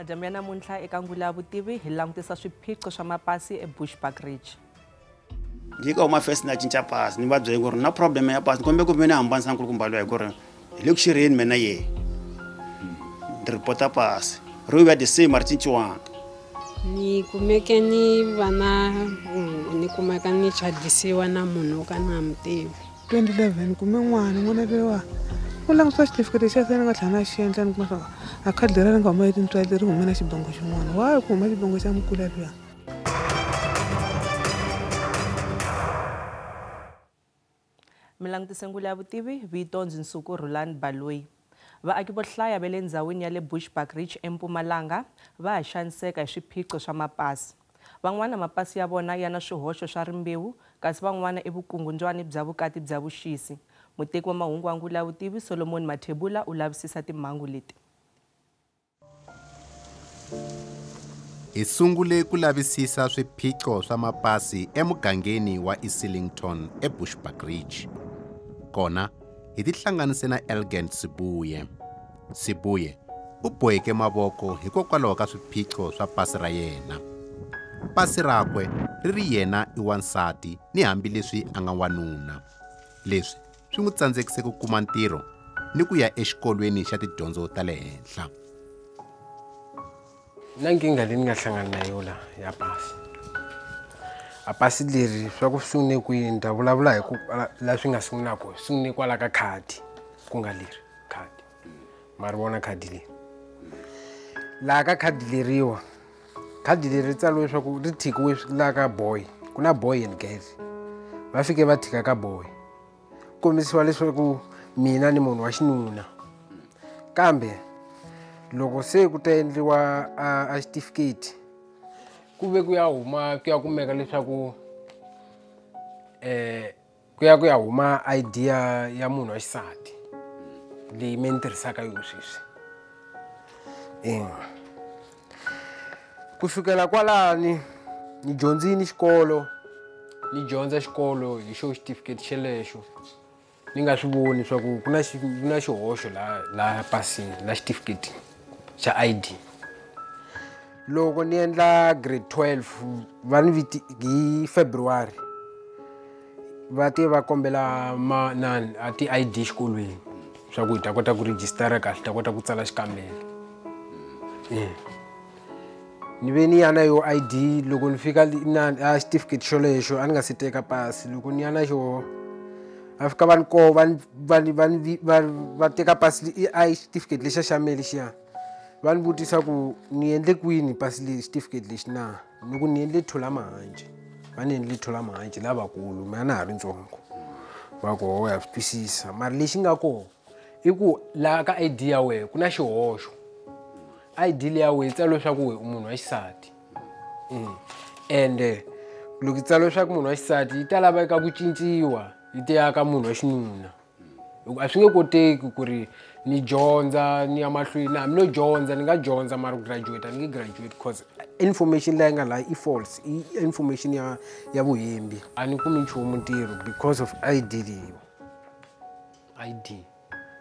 Madyambu ya namuntlha eka Ngula ya Vutivi hi langutisa swiphiqo swa mapasi eBushbuckridge. Jika uma first na cinca pasi ni va byela ku ri na problem ya pasi kombe ku mena hambanisa nkulukumba loyi ku ri hi le ku xirheni mena ye ni report pasi ro ya the same ari cinciwanga ni kumeke ni vana ni kumeka ni chadisiwa na munhu ka na mutivi 2011 kume n'wana lewa u langutisa certificate xa sena nga tlhana xi endla ni kuma swa a khadi ra nga huma hi tintswalo ri humena xibongo xin'wana wa ku huma xibongo xa mukula luya. Milangutise Ngula ya Vutivi vito ndzi Nsuku Roland Baloyi. Vaaki vo hlaya va le ndzhawini ya le Bushbuckridge eMpumalanga va ha xaniseka hi swiphiqo swa mapasi. Van'wana mapasi ya vona yana swihoxo swa rimbewu kasi van'wana i vukungundzwani bya vukati bya vuxisi. Muteki wa mahungu wa Ngula ya Vutivi Solomon Mathebula u lavisisa timhangu leti. Hi sungule ku lavisisa swiphiqo swa mapasi emugangeni wa Islington eBushbuckridge. Kona hi tihlanganise na Elgin Sibuye u boheke mavoko hikokwalaho ka swiphiqo swa pasi ra yena. Pasi rakwe ri ri yena i wansati ni hambileswi a nga wanuna. Leswi swi n'wi tsandzekise ku kuma ntirho ni ku ya exikolweni xa tidyondzo ta le henhla. Na nkinga leyi ni nga hlangana na yona ya pasi. A pasi leri swa ku sungune kwihi ni ta vulavula hi ku la swi nga sungulaka sungune kwala ka khadi ku nga leri khadi mari vona khadi leri laha ka khadi leriwa khadi leri ri tsariwe leswaku ri thikiwe laha ka boy ku na boy and girl va fike va thika ka boy kombisiwa leswaku mina ni munhu wa xinuna kambe loko se ku ta endliwa a certificate ku ve ku ya huma ku ya kumeka leswaku ku ya huma idea ya munhu wa xisati leyi me ni tirhisaka yona sweswi kusukela kwalani ni dyondzini xikolo ni dyondza xikolo hi xo certificate xelexo ni nga swi voni swa ku ku na xihoxo laha pasini la certificate xa ID. Loko ni endla grade 12 va ni hi February va te va kombela a ti-ID xikolweni swa ku hi ta kota ku register kahle ta kota ku tsala xikambelo. Ni ve ni ya na yo ID loko ni fika na certificate xolexo a ni nga si teka pasi loko ni ya na xo a fika va teka pasi i certificate lexa xa me lexiya va ni vutisa ku ni endle kwini pasi le certificate lexi na loko ni endle thola mahanci va ni endle thola mahanci lavakulu mina na ha ri ntsongo va ku ya swi twisisa mara lexi nga kona i ku laha ka ID ya wena ku na xihoxo ID leyi ya wena yi tsariwe leswaku wena u munhu wa xisati ende loko yi tsariwe leswaku munhu wa xisati yi ta laveka ku cinciwa yi ta ya ka munhu wa xinuna a swi nge koteki ku ri ni dyondza ni ya mahlweni hambi no dyondza ni nga dyondza mara ku graduate ni nge graduate because information leyi nga laha i false i information ya vuhembi a ni kumi nchumu ntirho because of ID leyi ID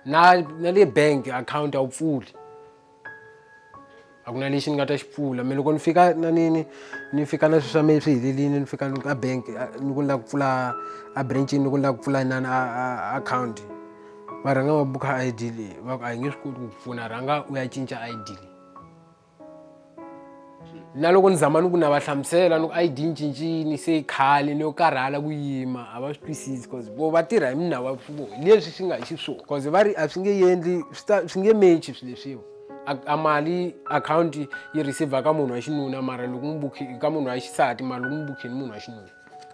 na le bank account a wu pfuli a ku na lexi ni nga ta xi pfula me loko ni fika na ni fika na swilo swa me swi helelini ni fika a bank ni ku ni lava ku pfula a branchini ni ku ni lava ku pfula inani account va rhanga va buka ID leyi va ku a hi nge swi koti ku pfuna rhanga u ya cinca ID leyi na loko ni zama ni ku na va hlamusela ni ku ID ni cincini se khale ni yo karhala ku yima a va swi twisisi because vo va tirha hi mina va leswi swi nga hi xiswona because va ri a swi nge endli swi nge mechi swilo leswiwa a mali account yi receive ka munhu wa xinuna mara loko n'wi bukhi ka munhu wa xisati mara loko n'wi bukhini munhu wa xinuna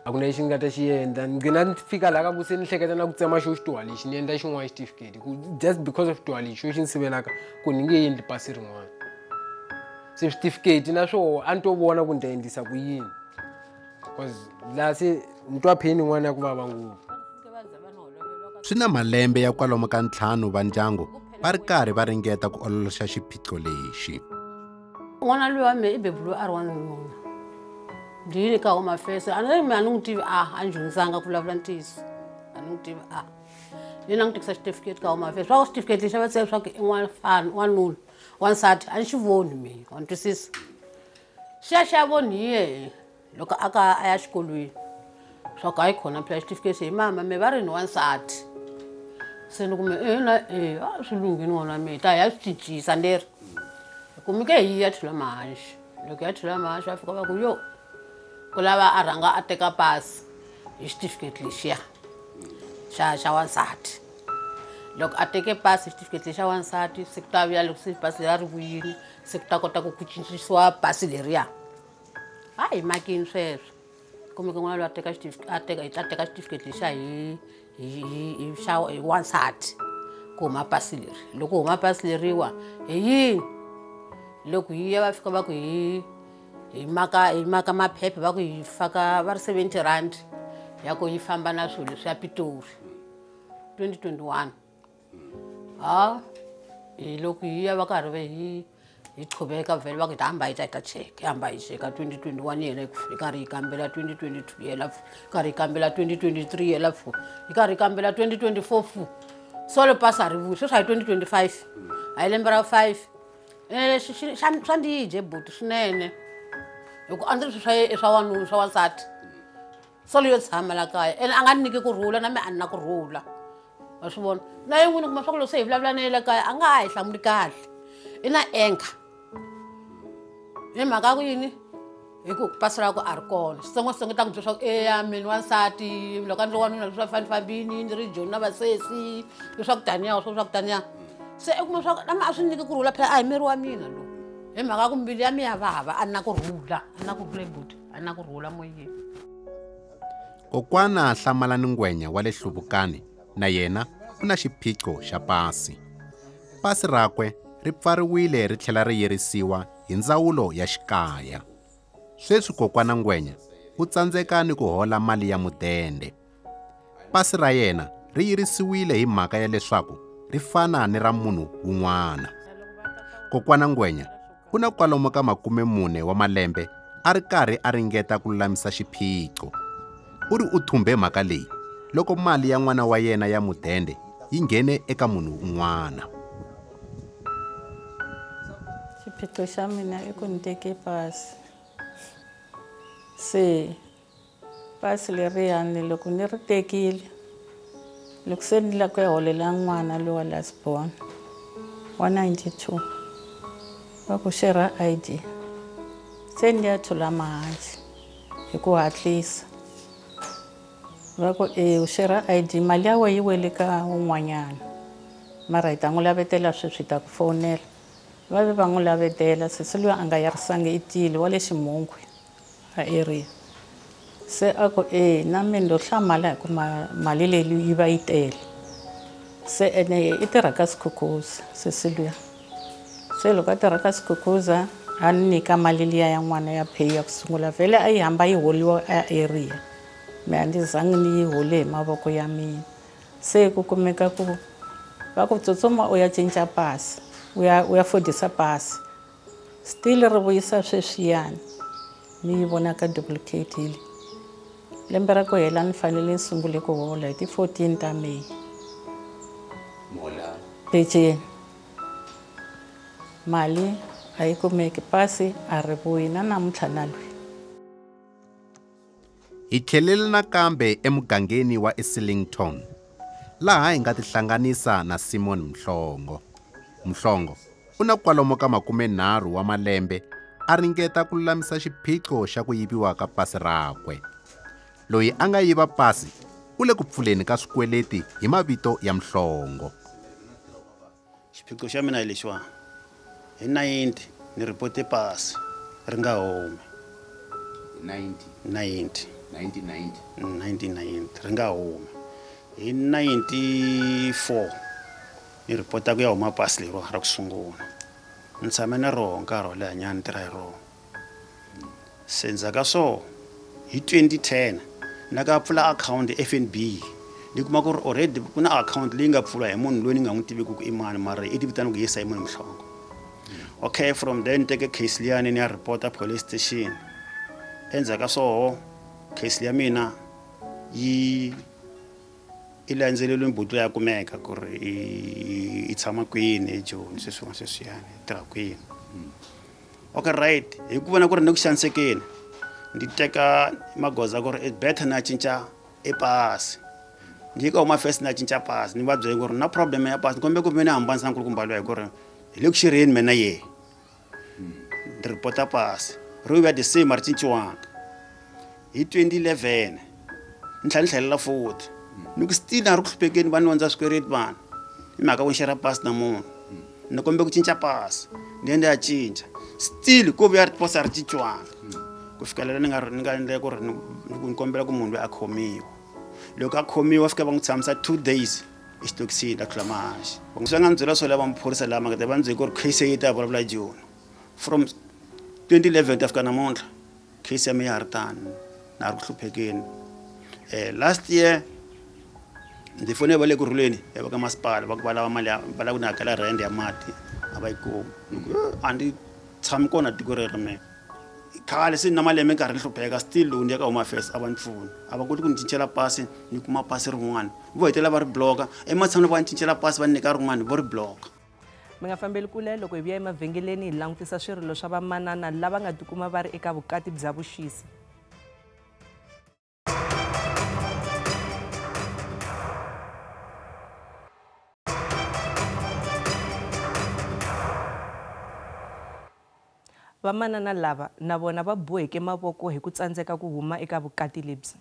a ku na lexi ni nga ta xi endla ni gina ni fika laha ka ku se ni hleketa na ku tsema xo xituwa lexi ni endla xin'wana certificate just because of xituwa lexi xo xi ni sivelaka ku ni nge endli pasi rin'wana se certificate na swoho a ni to vona ku ni ta endlisa ku yini because laha se ni twa pheni n'wana ya ku vava ngopfu. Swi na malembe ya kwalomu ka 5 va ndyangu va ri karhi va ringeta ku ololoxa xiphiqo lexi. N'wana loyi wa me i beburiwe a ri wanuna ndini ka huma fese a ni n'wi tivi a ni dyondzanga ku vulavula ntiyiso a ni n'wi tivi ni na n'wi tekisa certificate ka huma fese swa ku certificate lexi va tsale swa ku i wanuna wansati a ni xi voni mina wa ni twisisa xa voniye loko a ya xikolweni swa ku a yi khona phela xitifiketi hi mama me va ri ni wansati se ni kume a swi lunghini n'wana mina ta hi ya swi cincisa ni ri kumeke hi ya thula mahaxi loko ya thula mahaxi va fika va ku yo ku lava a rhanga a teka pasi hi xitifiketi lexiya xa wansati loko a teke pasi xitifiketi xa wansati se ku ta vuya loko se pasi leri ri vuyini se ku ta kota ku cincisiwa pasi leriya a hi makini sweswo kumeke n'wana loyi hi ta teka xitifiketi lexiya hi wansati ku huma pasi leri loko huma pasi leriwa hi yini loko hi ya va fika va ku hi maka maphepha va ku hi faka va ri 70 rand ya ku yi famba na swilo leswi ya Pitori 2021 loko hi ya va karhi ve hi qhubeka vhele va ku hi ta hamba hi ta cheka hamba hi cheka 2021 yena hi karhi hi kambela 2022 yela karhi hi kambela 2023 yela hi karhi hi kambela 2024 so le pasi a ri vuyi sweswi hi 2025 a hi lembe ra 5 swa ndije buti swinene loko a ndzi ri swa wanuna swa wansati so leyo tshama la kaya ene a nga ni nyiki kurhula na me a ni na kurhula wa swi vona na yin'wini kuma swa ku loko se hi vulavula na ye le kaya a nga ha hi hlamuli kahle i na enka hi mhaka ya ku yini hi ku pasi ra ku a ri kona xitsongwatsongo ta ku byela swa ku eya mina wansati loko a ndzi ri wanuna leswi va fambini ndzi ri joni na vasesi leswaku taniya swa ku taniya se i kuma swa ku lama a swi nyiki kurhula phela a hi miri wa mina lowu hi mhaka ya ku mbilu ya mi ya vava a ni na kurhula buti a ni na kurhula moyeni. Kokwana Hlamalani Ngwenya wa le Hluvukani na yena u na xiphiqo xa pasi. Pasi rakwe ri pfariwile ri tlhela ri yirisiwa hi ndzawulo ya xikaya. Sweswi kokwana Ngwenya u tsandzeka ni ku hola mali ya mudende. Pasi ra yena ri yirisiwile hi mhaka ya leswaku ri fana ni ra munhu un'wana. Kokwana Ngwenya u na kwalomu ka 40 wa malembe a ri karhi a ringeta ku lulamisa xiphiqo. U ri u thumbe mhaka leyi loko mali ya n'wana wa yena ya mudende yi nghene eka munhu un'wana. Xiphiqo xa mina i ku ni teke pasi se pasi leriyani loko ni ri tekile loko se ni lava ku ya holela n'wana lowa lasborn wa 92 va ku share ID se ni ya thula mahaxi hi ku hatlisa va ku u share ID mali ya wena yi wele ka un'wanyana mara hi ta n'wi lavetela sweswi ta ku fonela va ve va n'wi lavetela sesi loyi a nga yarisangi i tile wa le Ximungwi a area se a ku na mina ndo hlamala hi ku mali leyi yi va yi tele se ene i tirha ka Skukuza sesi loyi se loko a tirha ka Skukuza a ni nyika mali liya ya n'wana ya pay ya ku sungula vhele a yi hamba yi holiwa a area me a ndzi zangi ni yi hole hi mavoko ya mina se ku kumeka ku va ku tsutsuma u ya cinca pasi u ya fodisa pasi still ri vuyisa sweswiyani ni yi vona ka duplicate hili lembe ra ku hela ni fanele ni sungule ku hola hi ti 14 ta May peceni mali a yi kumeki pasi a ri vuyi na namuntlha na lwi. Hi tlhelele nakambe emugangeni wa Islington laha hi nga tihlanganisa na Simon Mhlongo. Mhlongo u na kwalomu ka 30 wa malembe a ringeta ku lulamisa xiphiqo xa ku yiviwa ka pasi rakwe. Loyi a nga yiva pasi u le ku pfuleni ka swikweleti hi mavito ya Mhlongo. Xiphiqo xa mina hi lexiwa hi 90 ni ripote pasi ri nga humi 1990 ri nga humi hi 94 ni ripota ku ya huma pasi lero ra ku sungula ni tshame na rona nkarhi wo leha nyana tirha hi rona se ndzhaku ka so hi 2010 na ka pfula account FNB ni kuma ku ri already ku na account leyi nga pfula hi munhu loyi ni nga n'wi tiviki ku i mani mara i tivitana ku hi Simon Mhlongo. Okay, from then take a case liyani ni ya reporter police station endzhaku ka so case ya mina yi i landzeleliwe mbuti ya kumeka ku ri i tshama kwini eJoni sweswiyani tirha kwini. Okay right, hi ku vona ku ri ni ku xanisekeni ndi teka magoza ku ri it's better na cinca pasi. Ndi ka huma first na cinca pasi ni va byela ku ri na problem ya pasi kombe ku ve ni hambanisa nkulukumba loyi ku ri hi le ku xirheni mina ye ndi reporta pasi ro ya the same mari cinciwanga hi 2011 ni tlhantlhelela futhi ni ku still na ri ku hluphekeni vanhu vandza swikweleti vanhu hi mhaka ku xera pasi na munhu ni kombe ku cinca pasi ni ende ya cinca still ku vuya ri posa ri cinciwanga ku fikelela ni nga endle ku ri ni kombela ku munhu loyi a khomiwa. Loko a khomiwa fika va n'wi tshamisa 2 days exitokisini a tlula mahaxi swi nga ni byela swo lava maphorisa lama nga ta va ni byele ku ri case yi ta vulavula Joni from 2011 ta fika namuntlha case ya mina ya ri tani na ri ku hluphekeni. Last year ndzi fone va le ku rhuleni va ka masipala va ku valava mali va lava ku ni hakela rent ya mati a va yi kumi a ndi tshami kona tiko rero mina khale se na malembe nkarhi ni hlupheka still lowu ndi ya ka Home Affairs a va ni pfuna a va koti ku ni cincela pasi ni kuma pasi rin'wana vo hetela va ri bloka ematshan'wini va ni cincela pasi va ni nyika rin'wana vo ri bloka. Mi nga fambeli kule loko hi vuya emavhengeleni hi langutisa swirilo swa vamanana lava nga tikuma va ri eka vukati bya vuxisi. Vamanana lava na vona va boheke mavoko hi ku tsandzeka ku huma eka vukati lebyi.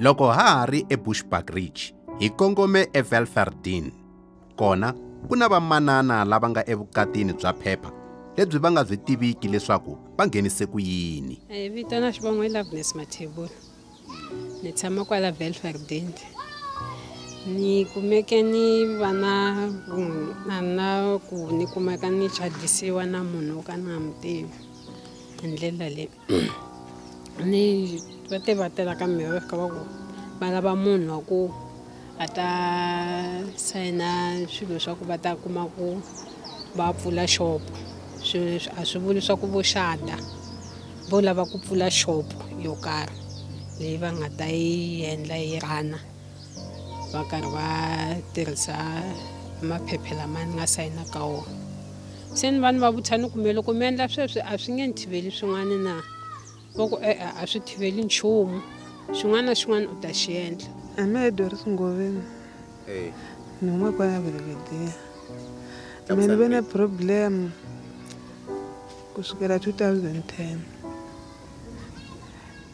Loko ha ha ri eBushbuckridge hi kongome eVelverdene kona ku na vamanana lava nga evukatini bya phepha lebyi va nga byi tiviki leswaku va nghenise ku yini. Vito na xivongo i Loveness Mathebula ni tshama kwala Velverdene ni kumeke ni vana na ku ni kumeka ni chadisiwa na munhu ka na mutivi hi ndlela leyi ni va tela ka mehe ka va ku va lava munhu wa ku a ta sayina swilo swa ku va ta kuma ku va pfula xopo a swi vuli swa ku vo xada vo lava ku pfula xopo yo karhi leyi va nga ta yi endla yi rana va karhi va tirhisa maphephe lama ni nga sayina ka wona. Se ni vanhu va vutshani kumbe loko mi endla sweswi a swi nge ni thiveli swin'wana na va ku a swi thiveli nchumu xin'wana na xin'wana u ta xi endla. A me Doris Ngoveni ni huma kwala Belvedere me ni ve na problem kusukela 2010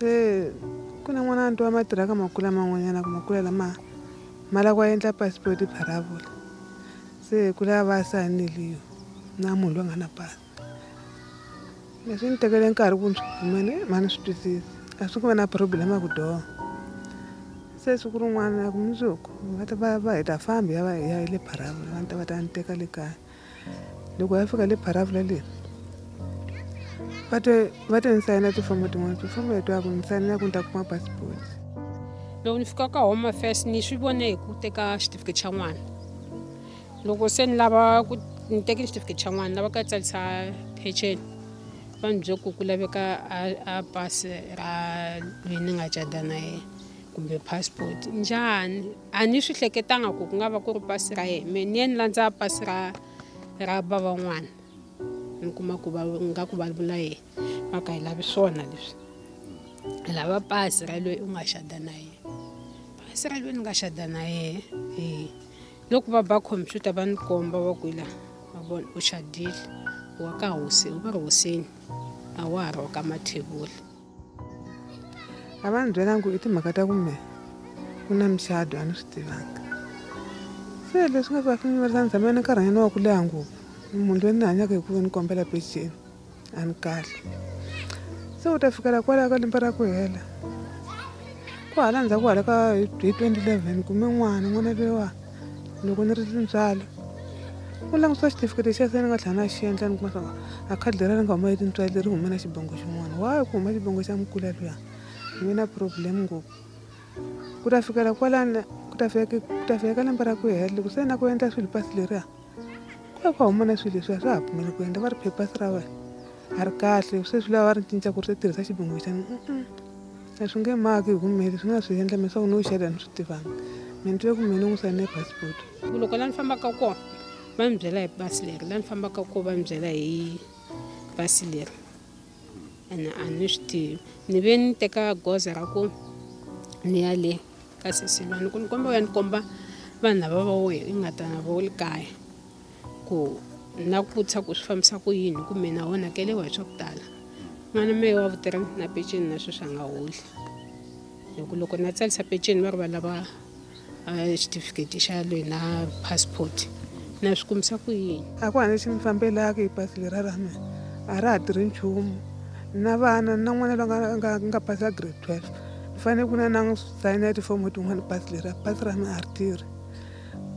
se ku na n'wana nto wa matiraka makula man'wanyana ku makula lama mala kwa endla passport paravula se kula va saniliyo na munhu loyi nga na pasi leswi ni tekele nkarhi ku ni mani swi twisisi a swi ku va na problem ya ku doha se siku rin'wana ku mundzuku va heta fambi ya le paravula va ta ni teka le kaya loko ya fika le paravula leri va te ni sayina tifomo tin'wana tifomo letiwa ku ni sayina ku ni ta kuma passport. Loko ni fika ka Home Affairs ni swi vone hi ku teka xitifiketi xa n'wana loko se ni lava ku ni teke xitifiketi xa n'wana lava ka tsalisa peceni va ni byele ku laveka a pasi ra loyi ni nga cata na yena kumbe passport njhani a ni swi hleketanga ku nga va ku ri pasi ra yena me ni ye ni landza pasi ra bava n'wana ni kuma ku va nga ku vulavula yena va ka hi lavi swona leswi hi lava pasi ra loyi u nga xada na yena pasi ra loyi ni nga xada na yena loko va ba computer va ni komba va ku la va vona u xadile wa ka hosi u va ri hosini a wa ha ri wa ka Mathebula. A va ni byela ku i timhaka ta ku me ku na muxado a ni swi tivanga se leswi nga va fanele ni tshame ni karhanyana wa ku leha ngopfu munhu loyi ni hanyaka hi ku ni kombela peceni a ni kahle se u ta fikela kwalaho ka lembe ra ku hela ku hala ndzhaku hala ka hi 2011 kume n'wana loyiwa loko ni ri tintswalo u langutisa xitifiketi xa se ni nga tlhela na xi endla ni kuma swa a khadi lera ri nga huma hi tintswalo ri hume na xibongo xin'wana wayi ku huma xibongo xa mukula luya ni ve na problem ngopfu ku ta fikela kwalani ku ta fika lembe ra ku hela loko se na ku endla swilo pasi leriya ku va huma na swilo leswiya swa ha pfumeli ku endla va ri phepasi ra wena a ri kahle se swi lava va ri cinca ku ri se tirhisa xibongo xani a swi nge maki hi ku meli swi nga swi endla leswaku ni wu xela ni swi tivanga mi ni twe ku meni n'wi sayine passport. Loko laha ni fambaka kona va ni byela hi pasi leri, laha ni fambaka kona va ni byela hi pasi leri ene a ni swi tivi. Ni ve ni teka goza ra ku ni ya le ka Sesilwana ku ni komba u ya ni komba vanhu lava va wehe i nga ta na vo le kaya ku na ku vutisa ku swi fambisa ku yini ku me na onhakeliwa hi swa ku tala. N'wana mehe wa vutirha na peceni na sweswi a nga holi loko ni ya tsarisa peceni va ri va lava xitifiketi xa loyi na passport na swi kumisa ku yini. A ku hana lexi ni fambelaka hi pasi leri ra mina a ra ha tirhi nchumu na vana na n'wana loyi nga pasa grade 12 ni fanele ku na n'wi sayina tifomo tin'wana pasi ra mina a ri tirhi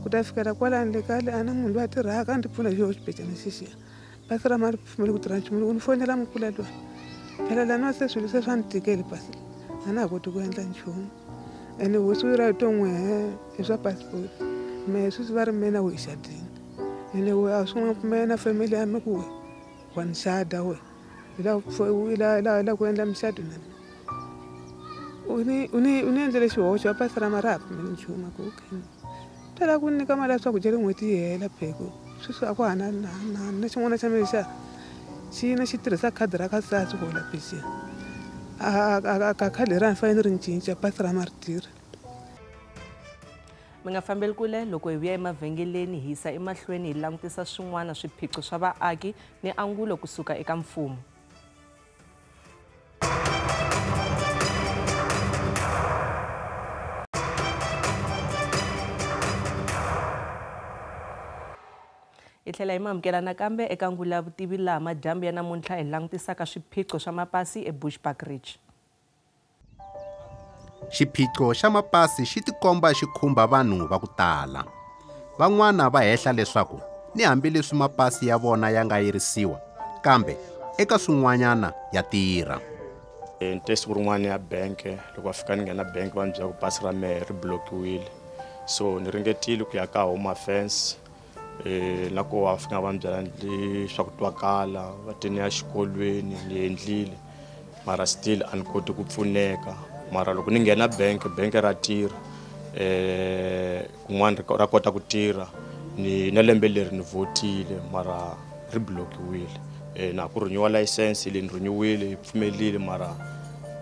ku ta fikela kwalani le kale a ni munhu loyi a tirhaka a ni ti pfuna hi xona xibecana xexiya pasi ra mina ri pfumeli ku tirha nchumu loko ni fonela mukula loyi phela laniwa se swilo se swa ni tikeli pasi a na ha koti ku endla nchumu ene hosi u ra hi to n'wi hi swa passport mehe sweswi va ri mena we hi xadini ene we a swi n'wi pfumela na family ya mi ku we wa ni xada we hi la ku endla mixado na mina u ni endlele xihoxo a pasi ra ma ra ha pfumeli nchumu a ku okay tala ku nyika mali ya swakudya le n'hweti yi hela pheko sweswi a ku hana na xin'wana xa mina xi tirhisa khadi ra ka SASSA ku hola pension a khadi leri a ni fanele ri ni cinca pasi ra ma ri tirha. Mi nga fambeli kule loko hi vuya emavhengeleni hi yisa emahlweni hi langutisa swin'wana swiphiqo swa vaaki ni angulo kusuka eka mfumo. Hi tlhela hi mamukela nakambe eka angulo ya vutivi laha madyambu ya namuntlha hi langutisaka swiphiqo swa mapasi eBushbuckridge. Xiphiqo xa mapasi xi tikomba xi khumba vanhu va ku tala. Van'wana va hehla leswaku ni hambileswi mapasi ya vona ya nga yirisiwa kambe eka swin'wanyana ya tirha. Siku rin'wana ya bank loko va fika ni nghena bank va ni byela ku pasi ra mehe ri blokiwile so ni ringetile ku ya ka Home Affairs na ku va fika va ni byela swa ku twakala va te ni ya xikolweni ni endlile mara still a ni koti ku pfuneka. Mara loko ni nghena bank ra tirha kun'wana ra kota ku tirha ni na lembe leri ni votile mara ri blokiwile na ku renew license leyi ni renewile yi pfumelile mara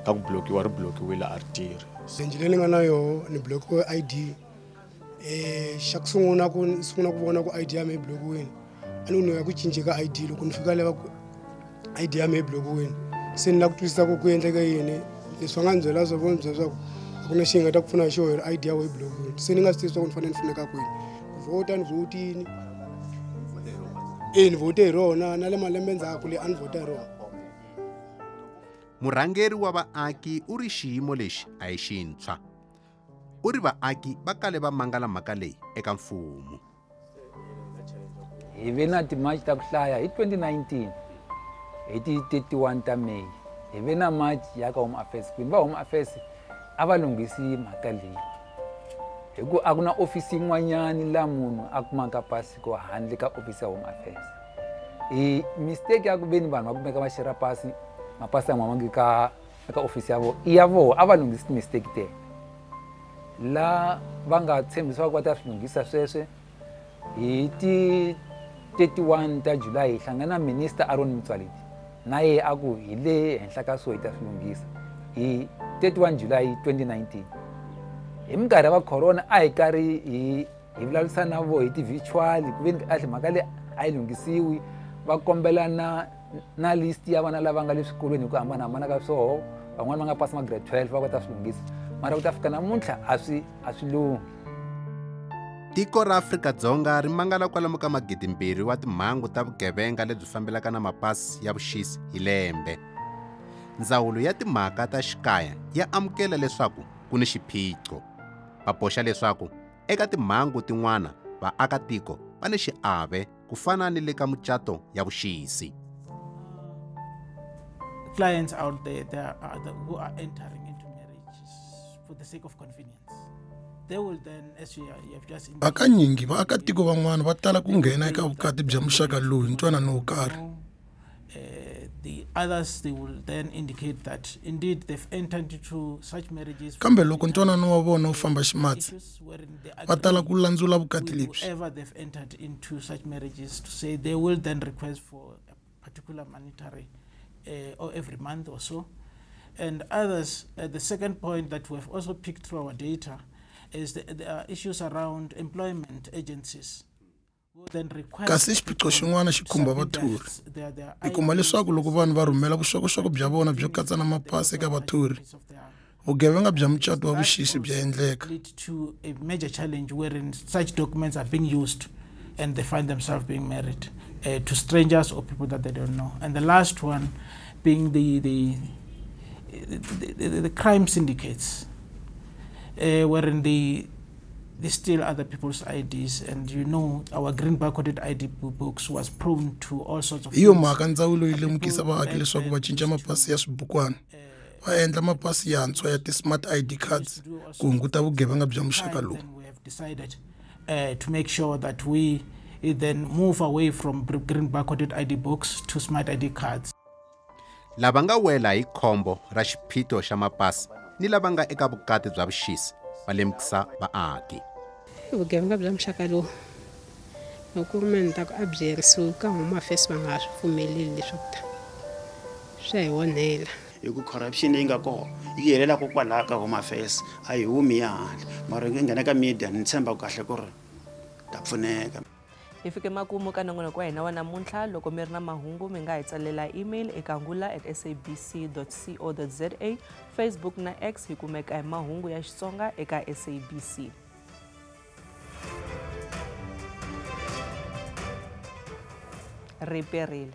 ka ku blokiwa ri blokiwile a ri tirhi. Senji leyi ni nga na yoho ni blokiwe ID xa ku sungula ku vona ku ID ya mehe blokiwile a ni ya ku cinca ka ID loko ni fika leva ku ID ya mehe blokiwile se ni la ku twisisa ku endleka yini leswi va nga ni byela swa vona byela swaku a ku na xi nga ta ku pfuna hi xona ID ya wena blokiwile se ni nga swi tivi swa ku ni fanele ni pfuneka kwini ku vota ni votini ni vote hi rona na le malembe ndzhaku leyi a ni vota hi rona. Murhangeri wa vaaki u ri xiyimo lexi a hi xintshwa u ri vaaki va kale va mangala mhaka leyi eka mfumo. Hi ve na timarch ta ku hlaya hi 2019 hi ti 31 ta May hi ve na march ya ka Home Affairs kwini va Home Affairs a va lunghisi mhaka leyi hi ku a ku na ofisi yin'wanyani laha munhu a kumaka pasi ko handle ka ofisi ya Home Affairs. Mistake ya ku ve ni vanhu va kumeka va xera pasi mapasi ya n'wamangi ka ofisi ya vona i ya vona a va lunghisi mistake te la va nga tshembisiwa ku va ta swi lunghisa sweswe hi ti 31 ta July hi hlangana na Minister Aaron Motsoaledi na ye a ku hi le henhla ka so hi ta swi lunghisa hi 31 July 2019 hi minkarhi va corona a hi karhi hi vulavurisana na vona hi ti virtual ku ve ni kahle mhaka leyi a yi lunghisiwi va kombela na list ya vana lava nga le swikolweni hi ku hambanahambana ka swoho van'wana va nga pasi ma grade 12 va kota swi lunghisa mara ku ta fika namuntlha a swi lunghi. Tiko ra Afrika-Dzonga ri mangala kwalomu ka 2,000 wa timhangu ta vugevenga lebyi fambelaka na mapasi ya vuxisi hi lembe. Ndzawulo ya timhaka ta xikaya ya amukela leswaku ku ni xiphiqo. Va boxa leswaku eka timhangu tin'wana vaakatiko va ni xiave ku fana ni le ka mucato ya vuxisi. Clients out there who are entering into marriages for the sake of convenience. They will then, as you have just indicated, hakanyingi vaakatiko van'wana va tala ku nghena eka vukati bya muxaka lowu ntwanano wo karhi The others, they will then indicate that indeed they've entered into such marriages. Kambe loko ntwanano wa vona wu famba ximatsi va tala ku landzula vukati lebyi. Whoever they've entered into such marriages to say they will then request for a particular monetary or every month or so. And others, the second point that we've also picked through our data is the issues around employment agencies. Kasi xiphiqo xin'wana xi khumba vathori. Hi kuma leswaku loko vanhu va rhumela vuxokoxoko bya vona byo katsa na mapasi eka vathori, vugevenga bya mucato wa vuxisi bya endleka. Lead to a major challenge wherein such documents are being used and they find themselves being married to strangers or people that they don't know. And the last one being the crime syndicates, wherein they steal other people's IDs, and you know our green barcoded ID books was prone to all sorts of Iyo mhaka ndzawulo yi lemukisa vaaki leswaku va cinca mapasi ya swibukwana va endla mapasi yantshwa ya ti-smart ID cards ku hunguta vugevenga bya muxaka lowu. We have decided to make sure that we then move away from green barcoded ID books to smart ID cards. Lava nga wela hi khombo ra xiphiqo xa mapasi ni lava nga eka vukati bya vuxisi va lemukisa vaaki. Vugevenga bya muxaka lowu loko ku meni ta ku a byi herisiwi ka Home Affairs va nga ha swi pfumeleli leswaku ta swa hi onhela. Hi ku corruption leyi nga kona yi helela kokwalaho ka Home Affairs a hi humi ya handle mara nge nghena ka media ni tshemba kahle ku ri ta pfuneka. Hi fike makumu ka nongonoko wa hina wa namuntlha. Loko mi ri na mahungu mi nga hi tsalela email eka ngula@sabc.co.za, Facebook na X hi kumeka hi mahungu ya Xitsonga eka SABC. Riperile.